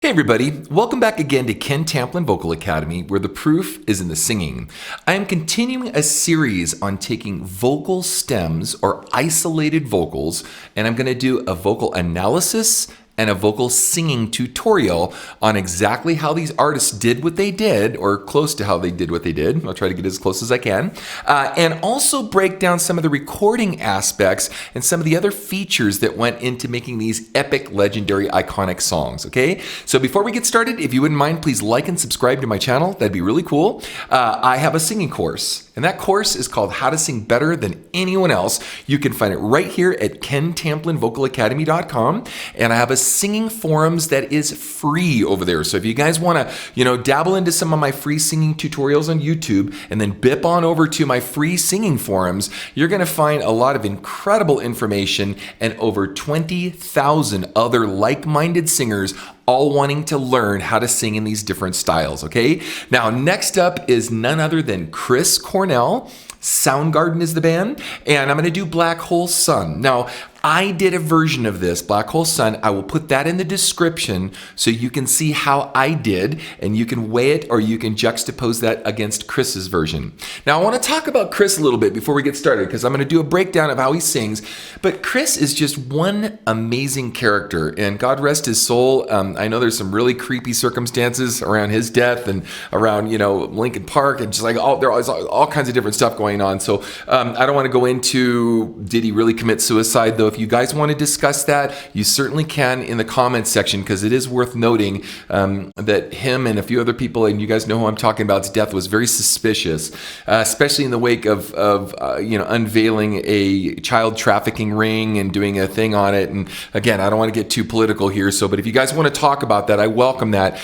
Hey everybody, welcome back again to Ken Tamplin Vocal Academy, where the proof is in the singing. I am continuing a series on taking vocal stems or isolated vocals, and I'm going to do a vocal analysis and a vocal singing tutorial on exactly how these artists did what they did, or close to how they did what they did. I'll try to get as close as I can. And also break down some of the recording aspects and some of the other features that went into making these epic, legendary, iconic songs, okay? So before we get started, if you wouldn't mind, please like and subscribe to my channel. That'd be really cool. I have a singing course, and that course is called How to Sing Better Than Anyone Else. You can find it right here at KenTamplinVocalAcademy.com, and I have a singing forums that is free over there. So if you guys want to, dabble into some of my free singing tutorials on YouTube and then bip on over to my free singing forums, you're going to find a lot of incredible information and over 20,000 other like-minded singers all wanting to learn how to sing in these different styles, okay? Now, next up is none other than Chris Cornell. Soundgarden is the band, and I'm going to do Black Hole Sun. Now, I did a version of this, Black Hole Sun. I will put that in the description so you can see how I did, and you can weigh it or you can juxtapose that against Chris's version. Now, I want to talk about Chris a little bit before we get started because I'm going to do a breakdown of how he sings, but Chris is just one amazing character, and God rest his soul. I know there's some really creepy circumstances around his death and around, Lincoln Park and just like there's all kinds of different stuff going on. So I don't want to go into did he really commit suicide, though. If you guys want to discuss that, you certainly can in the comments section, because it is worth noting that him and a few other people, and you guys know who I'm talking about, his death was very suspicious, especially in the wake of unveiling a child trafficking ring and doing a thing on it. And again, I don't want to get too political here, but if you guys want to talk about that, I welcome that,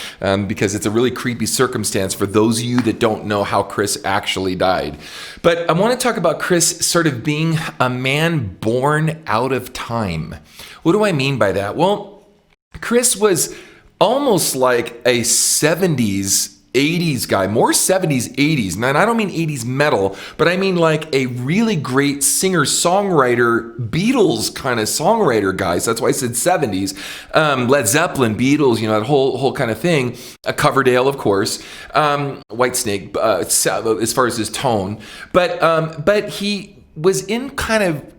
because it's a really creepy circumstance for those of you that don't know how Chris actually died. But I want to talk about Chris sort of being a man born out of time. What do I mean by that? Well, Chris was almost like a 70s 80s guy, more 70s, 80s. Man, I don't mean 80s metal, but I mean like a really great singer-songwriter, Beatles kind of songwriter guys. That's why I said 70s. Led Zeppelin, Beatles, that whole kind of thing. Coverdale, of course. Whitesnake, as far as his tone. But he was in kind of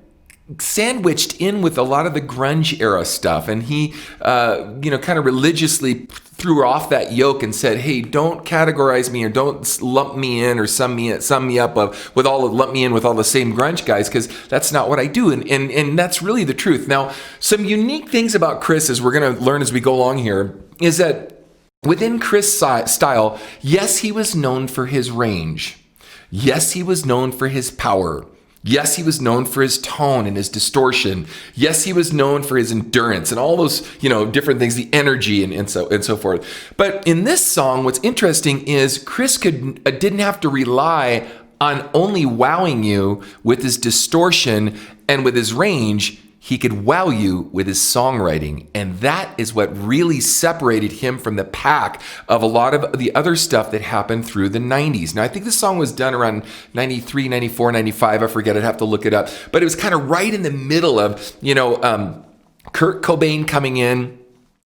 sandwiched in with a lot of the grunge era stuff, and he kind of religiously threw off that yoke and said, hey, don't categorize me or don't lump me in or sum me up lump me in with all the same grunge guys, because that's not what I do, and that's really the truth. Now, some unique things about Chris, as we're going to learn as we go along here, is that within Chris' style, yes, he was known for his range. Yes, he was known for his power. Yes, he was known for his tone and his distortion. Yes, he was known for his endurance and all those, different things, the energy and so forth. But in this song, what's interesting is Chris didn't have to rely on only wowing you with his distortion and with his range. He could wow you with his songwriting, and that is what really separated him from the pack of a lot of the other stuff that happened through the 90s. Now, I think this song was done around 93, 94, 95. I forget. I'd have to look it up. But it was kind of right in the middle of, Kurt Cobain coming in,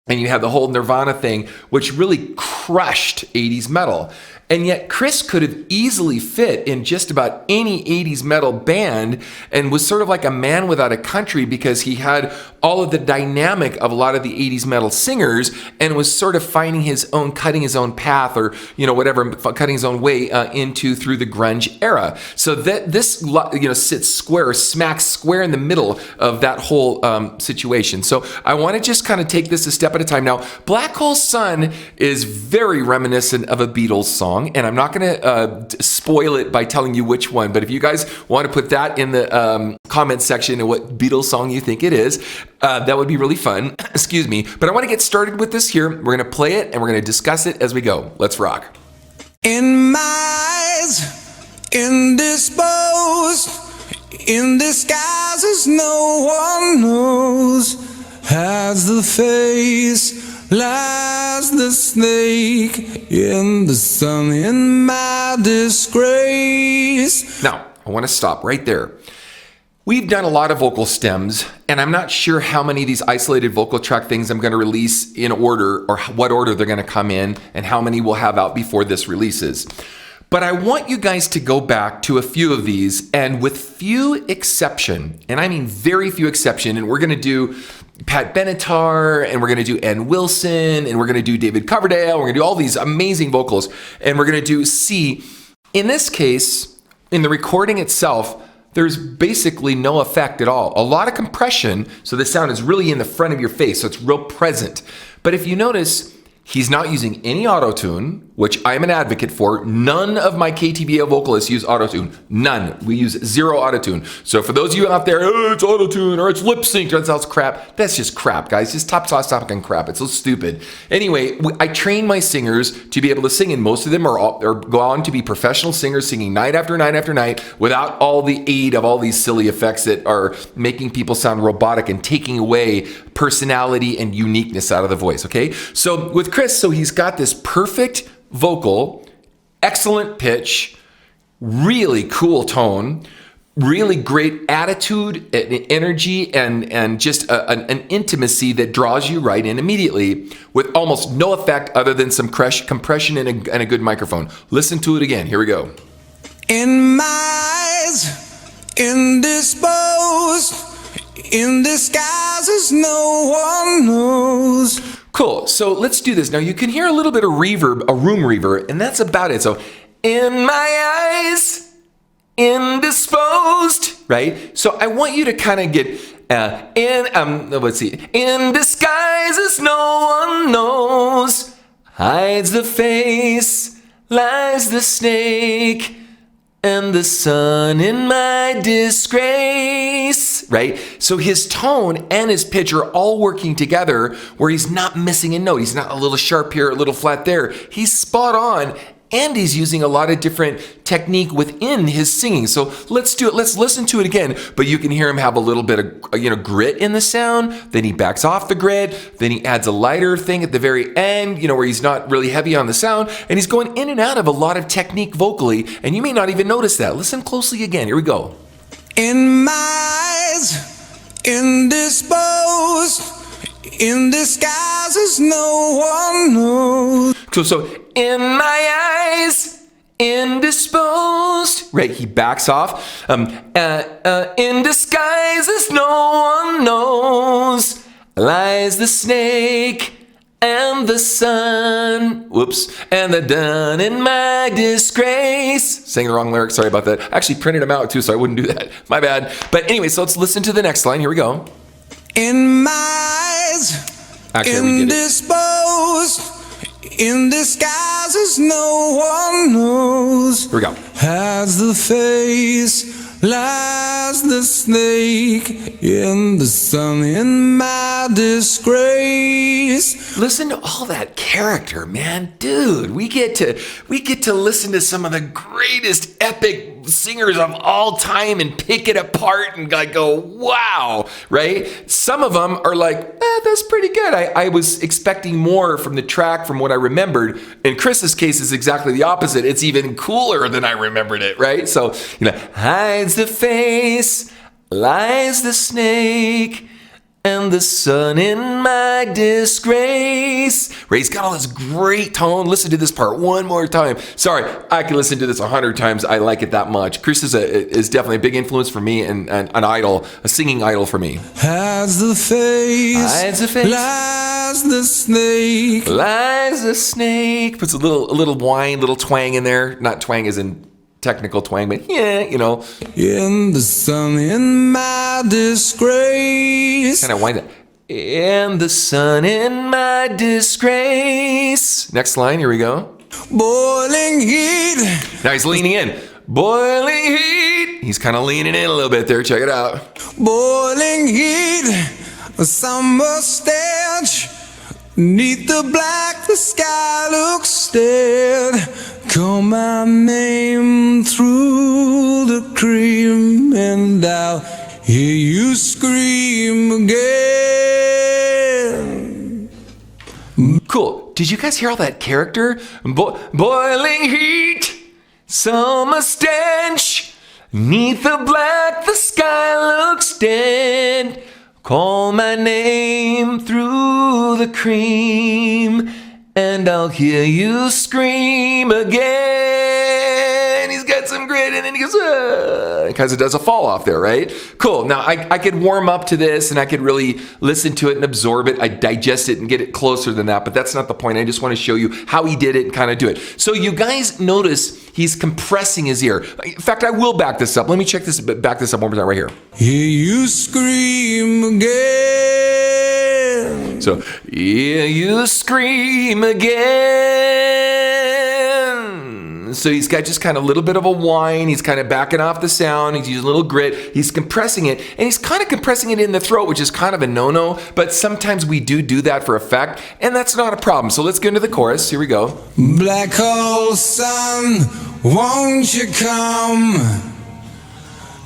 and you have the whole Nirvana thing, which really crushed 80s metal. And yet Chris could have easily fit in just about any 80s metal band and was sort of like a man without a country, because he had all of the dynamic of a lot of the 80s metal singers and was sort of finding cutting his own path, or, cutting his own way through the grunge era. So that this, sits smacks square in the middle of that whole situation. So I want to just kind of take this a step at a time. Now, Black Hole Sun is very reminiscent of a Beatles song, and I'm not going to spoil it by telling you which one, but if you guys want to put that in the comment section and what Beatles song you think it is, that would be really fun. Excuse me. But I want to get started with this here. We're going to play it and we're going to discuss it as we go. Let's rock. In my eyes, indisposed, in disguises no one knows, has the face, lies the snake in the sun, in my disgrace. Now, I want to stop right there. We've done a lot of vocal stems, and I'm not sure how many of these isolated vocal track things I'm going to release in order, or what order they're going to come in, and how many we'll have out before this releases. But I want you guys to go back to a few of these, and with few exception, and I mean very few exception, and we're going to do Pat Benatar, and we're going to do Ann Wilson, and we're going to do David Coverdale, we're going to do all these amazing vocals, and we're going to do C. In this case, in the recording itself, there's basically no effect at all. A lot of compression, so the sound is really in the front of your face, so it's real present. But if you notice, he's not using any auto-tune, which I'm an advocate for. None of my KTVO vocalists use auto-tune. None. We use zero auto-tune. So for those of you out there, oh, it's auto-tune or it's lip-synced or that's crap, that's just crap, guys. Just top talking crap. It's so stupid. Anyway, I train my singers to be able to sing, and most of them are go on to be professional singers singing night after night after night without all the aid of all these silly effects that are making people sound robotic and taking away personality and uniqueness out of the voice, okay? So with Chris, so he's got this perfect vocal, excellent pitch, really cool tone, really great attitude and energy, and just an intimacy that draws you right in immediately with almost no effect other than some compression and a good microphone. Listen to it again. Here we go. In my eyes, indisposed, in disguises no one knows. Cool. So let's do this. Now you can hear a little bit of reverb, a room reverb, and that's about it. So, in my eyes, indisposed, right? So I want you to kind of get let's see. In disguises no one knows, hides the face, lies the snake, and the sun in my disgrace, right? So his tone and his pitch are all working together where he's not missing a note. He's not a little sharp here, a little flat there. He's spot on, and he's using a lot of different technique within his singing. So let's do it. Let's listen to it again. But you can hear him have a little bit of grit in the sound. Then he backs off the grit. Then he adds a lighter thing at the very end, where he's not really heavy on the sound. And he's going in and out of a lot of technique vocally. And you may not even notice that. Listen closely again. Here we go. In my eyes, indisposed, in disguises no one knows. So in my eyes, indisposed, right? He backs off. In disguises no one knows, lies the snake and the sun. Whoops. And the dun in my disgrace. Sang the wrong lyrics. Sorry about that. I actually printed them out too, so I wouldn't do that. My bad. But anyway, so let's listen to the next line. Here we go. In my eyes, actually, indisposed, in disguises no one knows. Here we go. Has the face, lies the snake, in the sun in my disgrace. Listen to all that character, man. Dude, we get to listen to some of the greatest epic singers of all time and pick it apart and go, wow, right? Some of them are like, that's pretty good. I was expecting more from the track from what I remembered. In Chris's case, it's exactly the opposite. It's even cooler than I remembered it, right? So, hides the face, lies the snake, and the sun in my disgrace. Right? He's got all this great tone. Listen to this part one more time. Sorry, I can listen to this 100 times. I like it that much. Chris is definitely a big influence for me and an idol, a singing idol for me. Has the face, lies the snake. Lies the snake. Puts a little whine, little twang in there. Not twang as in technical twang, but In the sun in my disgrace. Kind of wind it. In the sun in my disgrace. Next line, here we go. Boiling heat. Now he's leaning in. Boiling heat. He's kind of leaning in a little bit there. Check it out. Boiling heat. A summer stench. Neath the black, the sky looks dead. Call my name through the cream, and I'll hear you scream again. Cool. Did you guys hear all that character? Boiling heat, summer stench, 'Neath the black, the sky looks dead. Call my name through the cream, and I'll hear you scream again. He's got some grit, and then he goes, because it does a fall off there, right? Cool. Now, I could warm up to this, and I could really listen to it and absorb it. I digest it and get it closer than that, but that's not the point. I just want to show you how he did it and kind of do it. So you guys notice he's compressing his ear. In fact, I will back this up. Let me back this up one more time right here. Hear you scream again. So, hear you scream again. So he's got just kind of a little bit of a whine. He's kind of backing off the sound. He's using a little grit. He's compressing it. And he's kind of compressing it in the throat, which is kind of a no-no. But sometimes we do that for effect. And that's not a problem. So let's get into the chorus. Here we go. Black hole sun, won't you come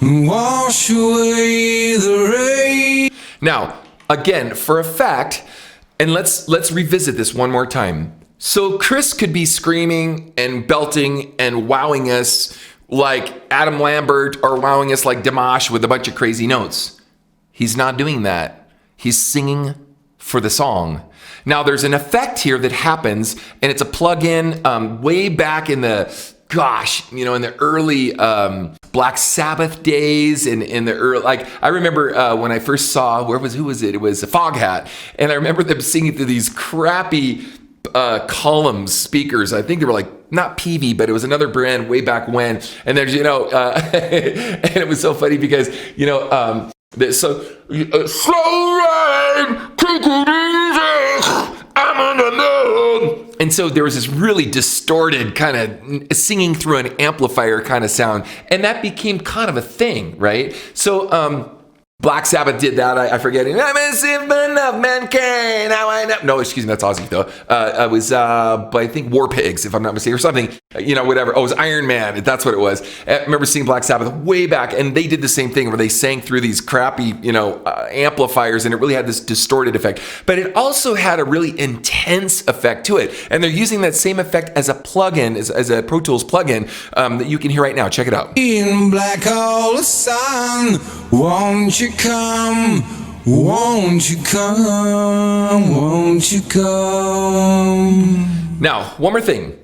and wash away the rain? Now, again, for effect, and let's revisit this one more time. So Chris could be screaming and belting and wowing us like Adam Lambert or wowing us like Dimash with a bunch of crazy notes. He's not doing that. He's singing for the song. Now there's an effect here that happens, and it's a plug-in way back in the, in the early Black Sabbath days, and in the early, I remember when I first saw, who was it? It was Foghat, and I remember them singing through these crappy columns speakers. I think they were not PV, but it was another brand way back when. And there's, and it was so funny because, slow rain, take it easy, I'm on the moon. And so there was this really distorted kind of singing through an amplifier kind of sound. And that became kind of a thing, right? So, Black Sabbath did that. I forget it. I'm as if enough men can. Now I know. No, excuse me. That's Ozzy though. It was, but I think War Pigs, if I'm not mistaken, or something. Whatever. Oh, it was Iron Man. That's what it was. I remember seeing Black Sabbath way back, and they did the same thing where they sang through these crappy, amplifiers, and it really had this distorted effect. But it also had a really intense effect to it, and they're using that same effect as a plugin, as a Pro Tools plugin that you can hear right now. Check it out. In black hole sun, won't you come? Won't you come? Won't you come? Now, one more thing.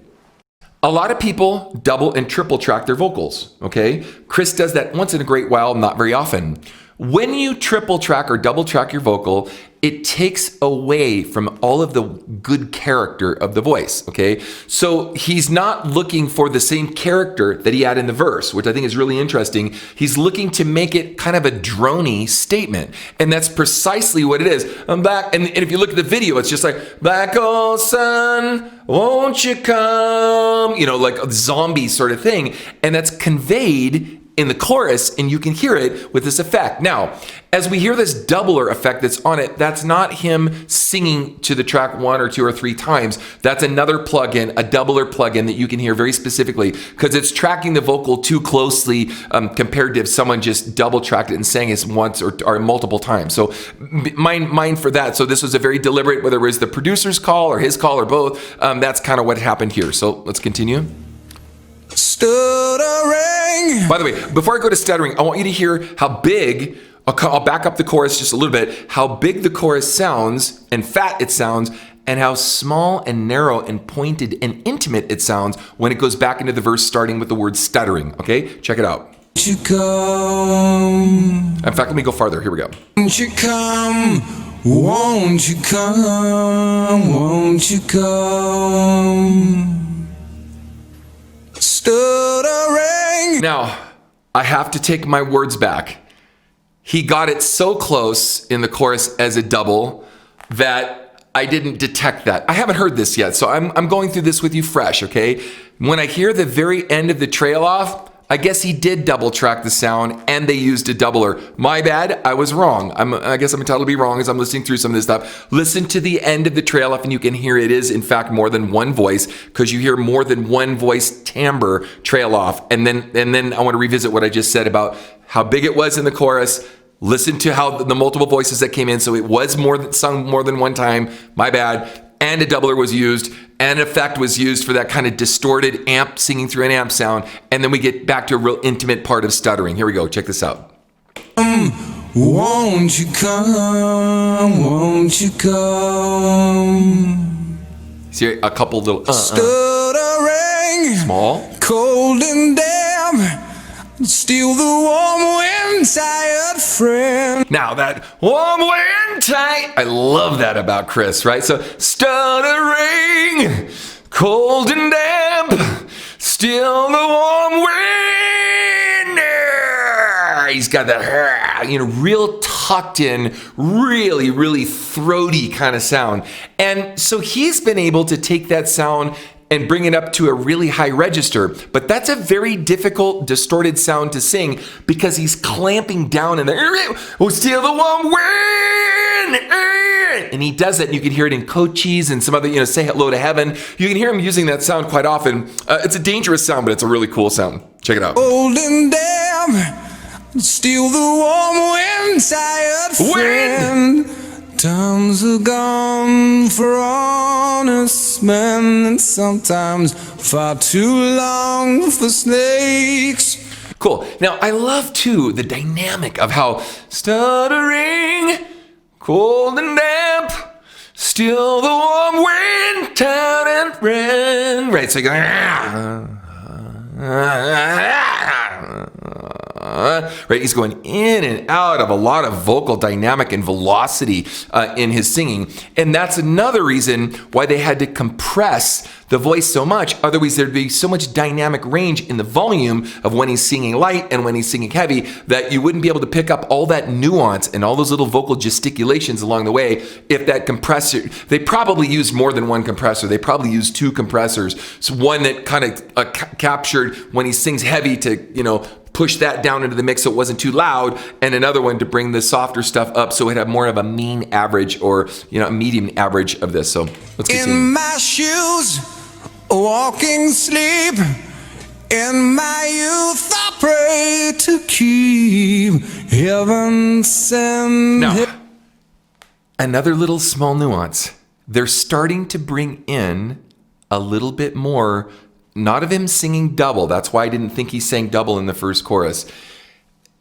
A lot of people double and triple track their vocals, okay? Chris does that once in a great while, not very often. When you triple track or double track your vocal, it takes away from all of the good character of the voice, okay? So he's not looking for the same character that he had in the verse, which I think is really interesting. He's looking to make it kind of a drony statement. And that's precisely what it is. I'm back. And if you look at the video, it's just like, black hole sun, won't you come? Like a zombie sort of thing. And that's conveyed in the chorus, and you can hear it with this effect. Now, as we hear this doubler effect that's on it, that's not him singing to the track 1 or 2 or 3 times. That's another plugin, a doubler plugin that you can hear very specifically because it's tracking the vocal too closely compared to if someone just double tracked it and sang it once or multiple times. So mind for that. So this was a very deliberate, whether it was the producer's call or his call or both, that's kind of what happened here. So let's continue. Stuttering. By the way, before I go to stuttering, I want you to hear how big, I'll back up the chorus just a little bit, how big the chorus sounds and fat it sounds, and how small and narrow and pointed and intimate it sounds when it goes back into the verse starting with the word stuttering. Okay, check it out. Won't you come? In fact, let me go farther. Here we go. Won't you come? Won't you come? Won't you come? Stuttering. Now, I have to take my words back. He got it so close in the chorus as a double that I didn't detect that. I haven't heard this yet, so I'm going through this with you fresh, okay? When I hear the very end of the trail off, I guess he did double track the sound and they used a doubler. My bad, I was wrong. I guess I'm entitled to be wrong as I'm listening through some of this stuff. Listen to the end of the trail off and you can hear it is in fact more than one voice because you hear more than one voice timbre trail off. And then I want to revisit what I just said about how big it was in the chorus. Listen to how the multiple voices that came in. So it was sung more than one time. My bad. and a doubler was used, and an effect was used for that kind of distorted amp singing through an amp sound, and then we get back to a real intimate part of stuttering. Here we go, check this out. Won't you come, won't you come? See a couple little Stuttering, small. cold and damp, still the warm wind tired friend. Now that warm wind tight, I love that about Chris, right? So stuttering, cold and damp, still the warm wind. He's got that, real tucked in, really, really throaty kind of sound. And so he's been able to take that sound and bring it up to a really high register. But that's a very difficult, distorted sound to sing because he's clamping down in there. Oh, still the warm wind. And he does that, and you can hear it in Cochise and some other, Say Hello to Heaven. You can hear him using that sound quite often. It's a dangerous sound, but it's a really cool sound. Check it out. Cold and damp, still the warm wind tired friend. Times are gone for honest men, and sometimes far too long for snakes. Cool. Now, I love, too, the dynamic of how stuttering, cold and damp, still the warm wind, town and friend. Right, so you go... right, he's going in and out of a lot of vocal dynamic and velocity in his singing, and that's another reason why they had to compress the voice so much. Otherwise, there'd be so much dynamic range in the volume of when he's singing light and when he's singing heavy that you wouldn't be able to pick up all that nuance and all those little vocal gesticulations along the way if that compressor. They probably used more than one compressor. They probably used two compressors. So one that kind of captured when he sings heavy to, push that down into the mix so it wasn't too loud, and another one to bring the softer stuff up so it had more of a mean average or a medium average of this. So let's continue. In my shoes, walking sleep, in my youth I pray to keep heaven send. Now, another little small nuance. They're starting to bring in a little bit more, not of him singing double. That's why I didn't think he sang double in the first chorus.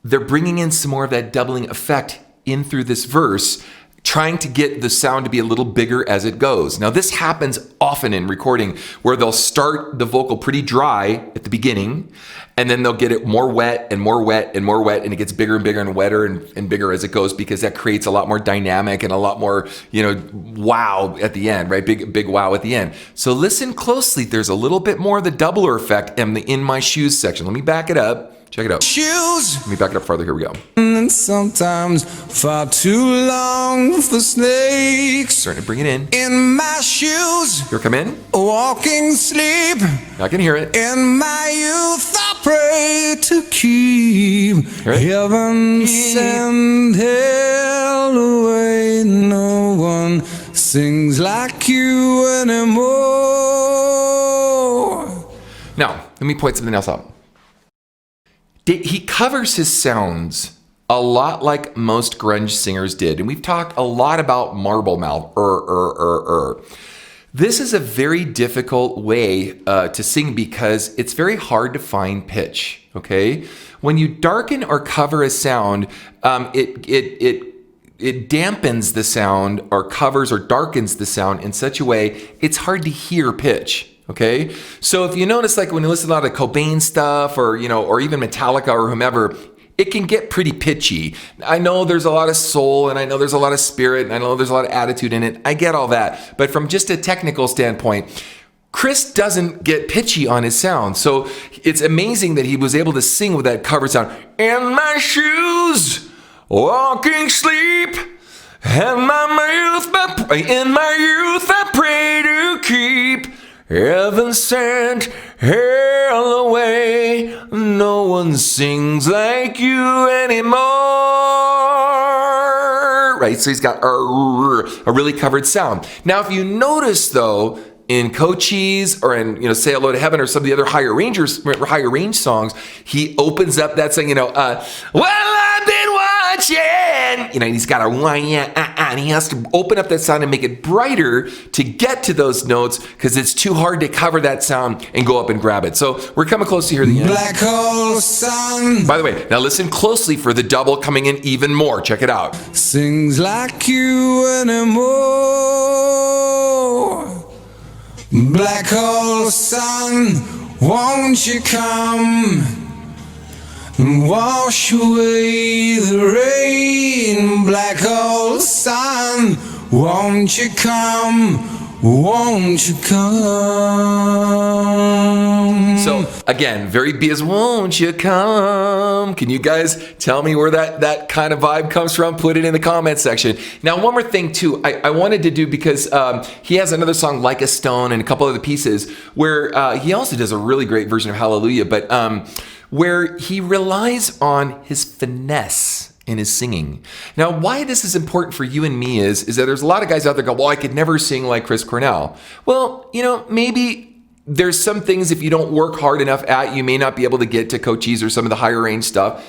They're bringing in some more of that doubling effect in through this verse, trying to get the sound to be a little bigger as it goes. Now, this happens often in recording where they'll start the vocal pretty dry at the beginning, and then they'll get it more wet and more wet and more wet, and it gets bigger and bigger and wetter and bigger as it goes, because that creates a lot more dynamic and a lot more, wow at the end, right? Big wow at the end. So listen closely. There's a little bit more of the doubler effect in the In My Shoes section. Let me back it up. Check it out. Shoes. Let me back it up farther. Here we go. And sometimes far too long for snakes. Starting to bring it in. In my shoes. Here, come in. Walking sleep. I can hear it. In my youth I pray to keep heaven send hell away. No one sings like you anymore. Now, let me point something else out. He covers his sounds a lot like most grunge singers did. And we've talked a lot about marble mouth. This is a very difficult way to sing because it's very hard to find pitch, okay? When you darken or cover a sound, it dampens the sound or covers or darkens the sound in such a way it's hard to hear pitch. Okay, so if you notice, like when you listen to a lot of Cobain stuff, or or even Metallica or whomever, it can get pretty pitchy. I know there's a lot of soul, and I know there's a lot of spirit, and I know there's a lot of attitude in it. I get all that, but from just a technical standpoint, Chris doesn't get pitchy on his sound. So it's amazing that he was able to sing with that covered sound. In my shoes, walking sleep, and in my youth I pray to keep heaven sent hell away. No one sings like you anymore. Right, so he's got a really covered sound. Now, if you notice, though, in Cochise or in Say Hello to Heaven or some of the other higher range songs, he opens up that saying, well, I've been distortion. You know, and he's got a and he has to open up that sound and make it brighter to get to those notes because it's too hard to cover that sound and go up and grab it. So we're coming close to hear the end. Black hole sun. By the way, now listen closely for the double coming in even more. Check it out. Sings like you anymore. Black hole sun, won't you come and wash away the rain? Black hole sun, won't you come? Won't you come? So again, very Beas, won't you come? Can you guys tell me where that kind of vibe comes from? Put it in the comment section. Now, one more thing too, I wanted to do because he has another song, Like a Stone, and a couple other pieces where he also does a really great version of Hallelujah, but where he relies on his finesse in his singing. Now, why this is important for you and me is that there's a lot of guys out there go, well, I could never sing like Chris Cornell. Well, you know, maybe there's some things if you don't work hard enough at, you may not be able to get to Cochise or some of the higher range stuff.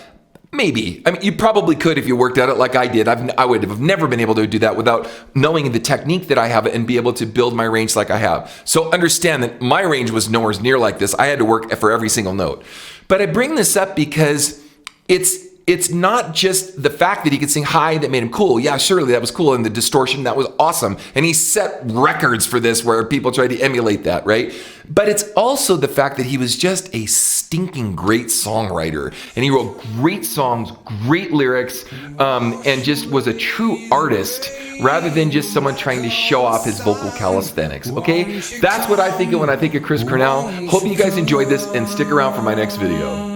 Maybe. I mean, you probably could if you worked at it like I did. I would have never been able to do that without knowing the technique that I have and be able to build my range like I have. So understand that my range was nowhere near like this. I had to work for every single note. But I bring this up because it's not just the fact that he could sing high that made him cool. Yeah, surely that was cool. And the distortion, that was awesome. And he set records for this where people tried to emulate that, right? But it's also the fact that he was just a stinking great songwriter. And he wrote great songs, great lyrics, and just was a true artist rather than just someone trying to show off his vocal calisthenics, okay? That's what I think of when I think of Chris Cornell. Hope you guys enjoyed this and stick around for my next video.